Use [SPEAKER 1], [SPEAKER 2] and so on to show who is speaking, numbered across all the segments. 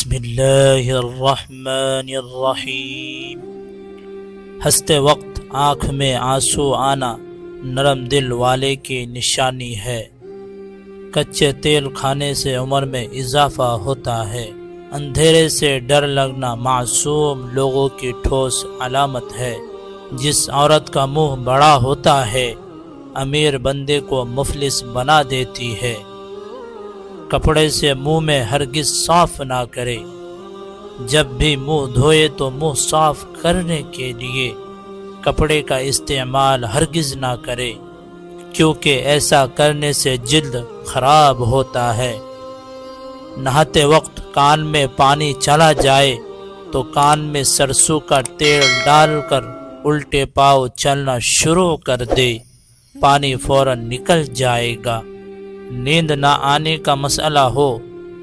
[SPEAKER 1] بسم اللہ الرحمن الرحیم۔ ہنستے وقت آنکھ میں آنسو آنا نرم دل والے کی نشانی ہے۔ کچے تیل کھانے سے عمر میں اضافہ ہوتا ہے۔ اندھیرے سے ڈر لگنا معصوم لوگوں کی ٹھوس علامت ہے۔ جس عورت کا منہ بڑا ہوتا ہے امیر بندے کو مفلس بنا دیتی ہے۔ کپڑے سے منہ میں ہرگز صاف نہ کرے۔ جب بھی منہ دھوئے تو منہ صاف کرنے کے لیے کپڑے کا استعمال ہرگز نہ کرے، کیونکہ ایسا کرنے سے جلد خراب ہوتا ہے۔ نہاتے وقت کان میں پانی چلا جائے تو کان میں سرسوں کا تیل ڈال کر الٹے پاؤں چلنا شروع کر دے، پانی فوراً نکل جائے گا۔ نیند نہ آنے کا مسئلہ ہو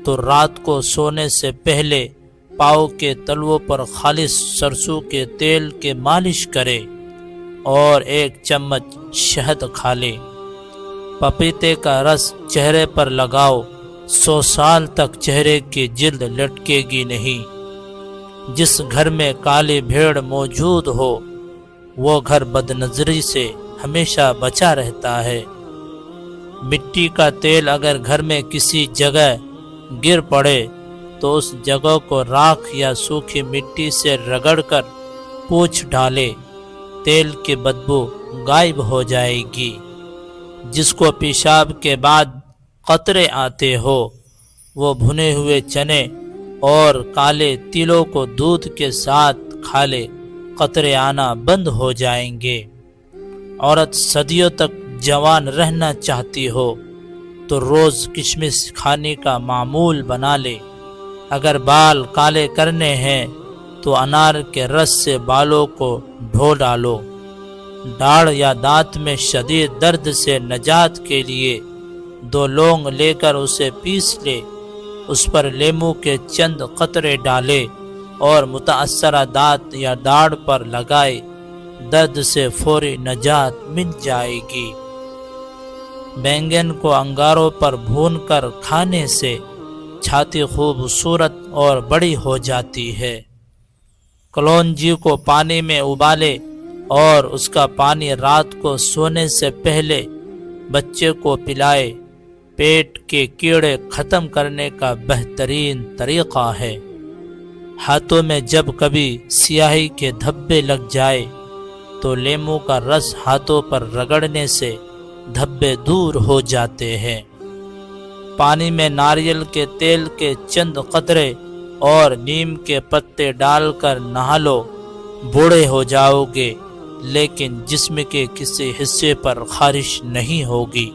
[SPEAKER 1] تو رات کو سونے سے پہلے پاؤں کے تلووں پر خالص سرسوں کے تیل کے مالش کرے اور 1 چمچ شہد کھا لے۔ پپیتے کا رس چہرے پر لگاؤ، 100 سال تک چہرے کی جلد لٹکے گی نہیں۔ جس گھر میں کالی بھیڑ موجود ہو وہ گھر بدنظری سے ہمیشہ بچا رہتا ہے۔ مٹی کا تیل اگر گھر میں کسی جگہ گر پڑے تو اس جگہ کو راکھ یا سوکھی مٹی سے رگڑ کر پوچھ ڈالے، تیل کی بدبو غائب ہو جائے گی۔ جس کو پیشاب کے بعد قطرے آتے ہو وہ بھنے ہوئے چنے اور کالے تلوں کو دودھ کے ساتھ کھا لے، قطرے آنا بند ہو جائیں گے۔ عورت صدیوں تک جوان رہنا چاہتی ہو تو روز کشمش کھانے کا معمول بنا لے۔ اگر بال کالے کرنے ہیں تو انار کے رس سے بالوں کو دھو ڈالو۔ داڑھ یا دانت میں شدید درد سے نجات کے لیے 2 لونگ لے کر اسے پیس لے، اس پر لیموں کے چند قطرے ڈالے اور متاثرہ دانت یا داڑھ پر لگائے، درد سے فوری نجات مل جائے گی۔ بینگن کو انگاروں پر بھون کر کھانے سے چھاتی خوبصورت اور بڑی ہو جاتی ہے۔ کلونجی کو پانی میں ابالے اور اس کا پانی رات کو سونے سے پہلے بچے کو پلائے، پیٹ کے کیڑے ختم کرنے کا بہترین طریقہ ہے۔ ہاتھوں میں جب کبھی سیاہی کے دھبے لگ جائے تو لیموں کا رس ہاتھوں پر رگڑنے سے دھبے دور ہو جاتے ہیں۔ پانی میں ناریل کے تیل کے چند قطرے اور نیم کے پتے ڈال کر نہا لو، بوڑھے ہو جاؤ گے لیکن جسم کے کسی حصے پر خارش نہیں ہوگی۔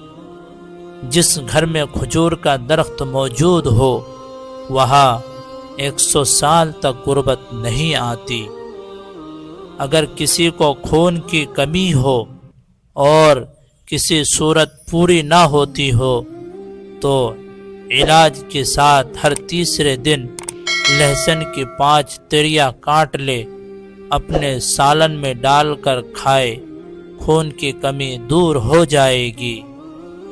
[SPEAKER 1] جس گھر میں کھجور کا درخت موجود ہو وہاں 100 سال تک غربت نہیں آتی۔ اگر کسی کو خون کی کمی ہو اور کسی صورت پوری نہ ہوتی ہو تو علاج کے ساتھ ہر تیسرے دن لہسن کی 5 تریاں کاٹ لے، اپنے سالن میں ڈال کر کھائے، خون کی کمی دور ہو جائے گی۔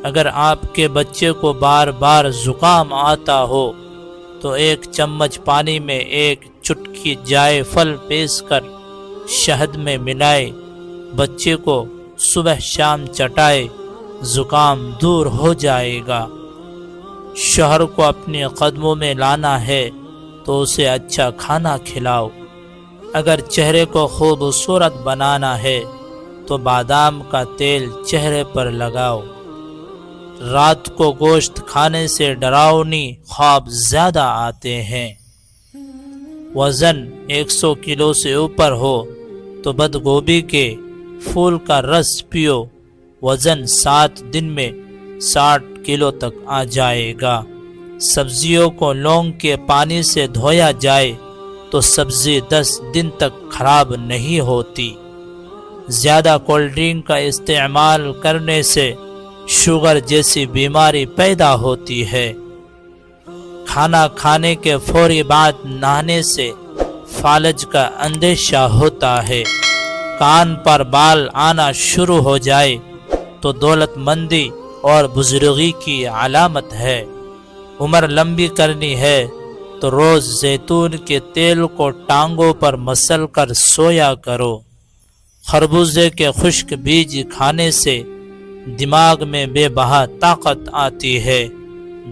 [SPEAKER 1] اگر آپ کے بچے کو بار بار زکام آتا ہو تو 1 چمچ پانی میں 1 چٹکی جائے پھل پیس کر شہد میں ملائے، بچے کو صبح شام چٹائے، زکام دور ہو جائے گا۔ شوہر کو اپنے قدموں میں لانا ہے تو اسے اچھا کھانا کھلاؤ۔ اگر چہرے کو خوبصورت بنانا ہے تو بادام کا تیل چہرے پر لگاؤ۔ رات کو گوشت کھانے سے ڈراؤنی خواب زیادہ آتے ہیں۔ وزن 100 کلو سے اوپر ہو تو بند گوبھی کے پھول کا رس پیو، وزن 7 دن میں 60 کلو تک آ جائے گا۔ سبزیوں کو لونگ کے پانی سے دھویا جائے تو سبزی 10 دن تک خراب نہیں ہوتی۔ زیادہ کولڈ ڈرنک کا استعمال کرنے سے شوگر جیسی بیماری پیدا ہوتی ہے۔ کھانا کھانے کے فوری بعد نہانے سے فالج کا اندیشہ ہوتا ہے۔ کان پر بال آنا شروع ہو جائے تو دولت مندی اور بزرگی کی علامت ہے۔ عمر لمبی کرنی ہے تو روز زیتون کے تیل کو ٹانگوں پر مسل کر سویا کرو۔ خربوزے کے خشک بیج کھانے سے دماغ میں بے بہا طاقت آتی ہے۔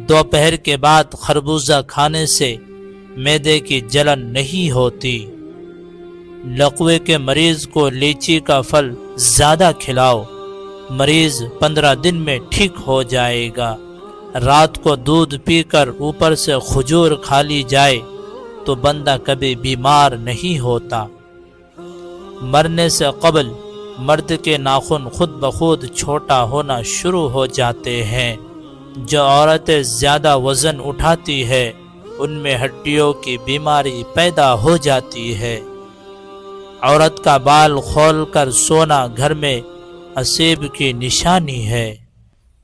[SPEAKER 1] دوپہر کے بعد خربوزہ کھانے سے معدے کی جلن نہیں ہوتی۔ لقوے کے مریض کو لیچی کا پھل زیادہ کھلاؤ، مریض 15 دن میں ٹھیک ہو جائے گا۔ رات کو دودھ پی کر اوپر سے کھجور کھا لی جائے تو بندہ کبھی بیمار نہیں ہوتا۔ مرنے سے قبل مرد کے ناخن خود بخود چھوٹا ہونا شروع ہو جاتے ہیں۔ جو عورتیں زیادہ وزن اٹھاتی ہے ان میں ہڈیوں کی بیماری پیدا ہو جاتی ہے۔ عورت کا بال کھول کر سونا گھر میں عصیب کی نشانی ہے۔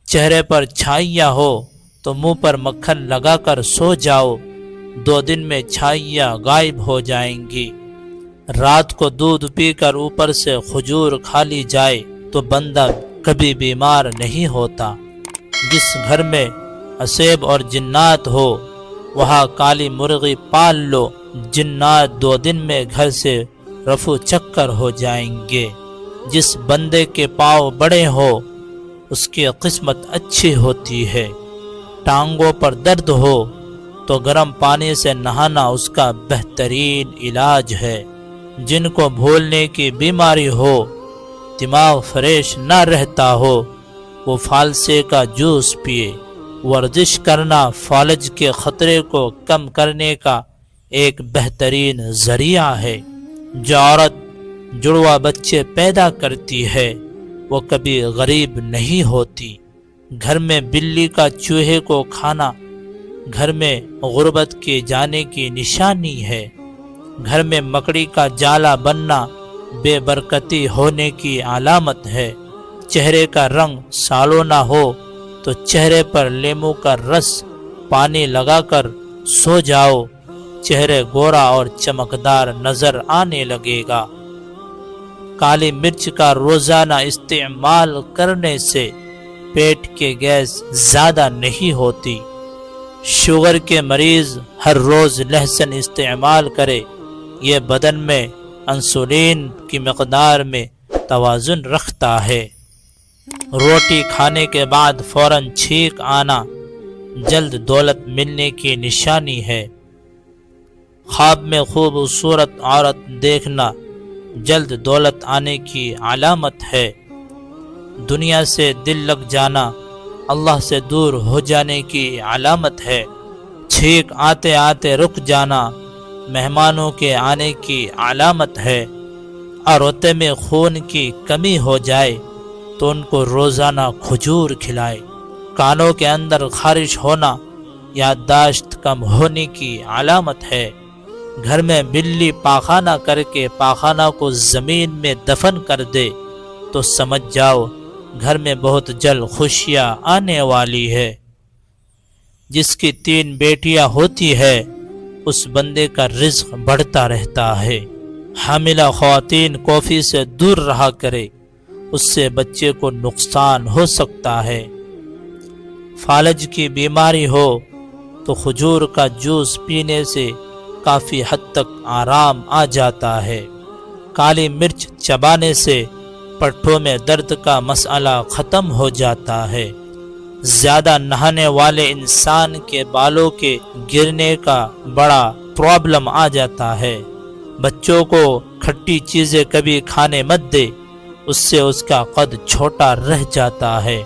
[SPEAKER 1] چہرے پر چھائیاں ہو تو منہ پر مکھن لگا کر سو جاؤ، 2 دن میں چھائیاں غائب ہو جائیں گی۔ رات کو دودھ پی کر اوپر سے کھجور کھا لی جائے تو بندہ کبھی بیمار نہیں ہوتا۔ جس گھر میں عصیب اور جنات ہو وہاں کالی مرغی پال لو، جنات 2 دن میں گھر سے رفو چکر ہو جائیں گے۔ جس بندے کے پاؤں بڑے ہو اس کی قسمت اچھی ہوتی ہے۔ ٹانگوں پر درد ہو تو گرم پانی سے نہانا اس کا بہترین علاج ہے۔ جن کو بھولنے کی بیماری ہو، دماغ فریش نہ رہتا ہو، وہ فالسے کا جوس پیے۔ ورزش کرنا فالج کے خطرے کو کم کرنے کا ایک بہترین ذریعہ ہے۔ جو عورت جڑواں بچے پیدا کرتی ہے وہ کبھی غریب نہیں ہوتی۔ گھر میں بلی کا چوہے کو کھانا گھر میں غربت کے جانے کی نشانی ہے۔ گھر میں مکڑی کا جالا بننا بے برکتی ہونے کی علامت ہے۔ چہرے کا رنگ سالوں نہ ہو تو چہرے پر لیموں کا رس پانی لگا کر سو جاؤ، چہرے گورا اور چمکدار نظر آنے لگے گا۔ کالی مرچ کا روزانہ استعمال کرنے سے پیٹ کے گیس زیادہ نہیں ہوتی۔ شوگر کے مریض ہر روز لہسن استعمال کرے، یہ بدن میں انسولین کی مقدار میں توازن رکھتا ہے۔ روٹی کھانے کے بعد فوراً چھینک آنا جلد دولت ملنے کی نشانی ہے۔ خواب میں خوبصورت عورت دیکھنا جلد دولت آنے کی علامت ہے۔ دنیا سے دل لگ جانا اللہ سے دور ہو جانے کی علامت ہے۔ چھینک آتے آتے رک جانا مہمانوں کے آنے کی علامت ہے۔ اور روتے میں خون کی کمی ہو جائے تو ان کو روزانہ کھجور کھلائے۔ کانوں کے اندر خارش ہونا یادداشت کم ہونے کی علامت ہے۔ گھر میں بلی پاخانہ کر کے پاخانہ کو زمین میں دفن کر دے تو سمجھ جاؤ گھر میں بہت جلد خوشیاں آنے والی ہے۔ جس کی 3 بیٹیاں ہوتی ہے اس بندے کا رزق بڑھتا رہتا ہے۔ حاملہ خواتین کافی سے دور رہا کرے، اس سے بچے کو نقصان ہو سکتا ہے۔ فالج کی بیماری ہو تو کھجور کا جوس پینے سے کافی حد تک آرام آ جاتا ہے۔ کالی مرچ چبانے سے پٹھوں میں درد کا مسئلہ ختم ہو جاتا ہے۔ زیادہ نہانے والے انسان کے بالوں کے گرنے کا بڑا پرابلم آ جاتا ہے۔ بچوں کو کھٹی چیزیں کبھی کھانے مت دے، اس سے اس کا قد چھوٹا رہ جاتا ہے۔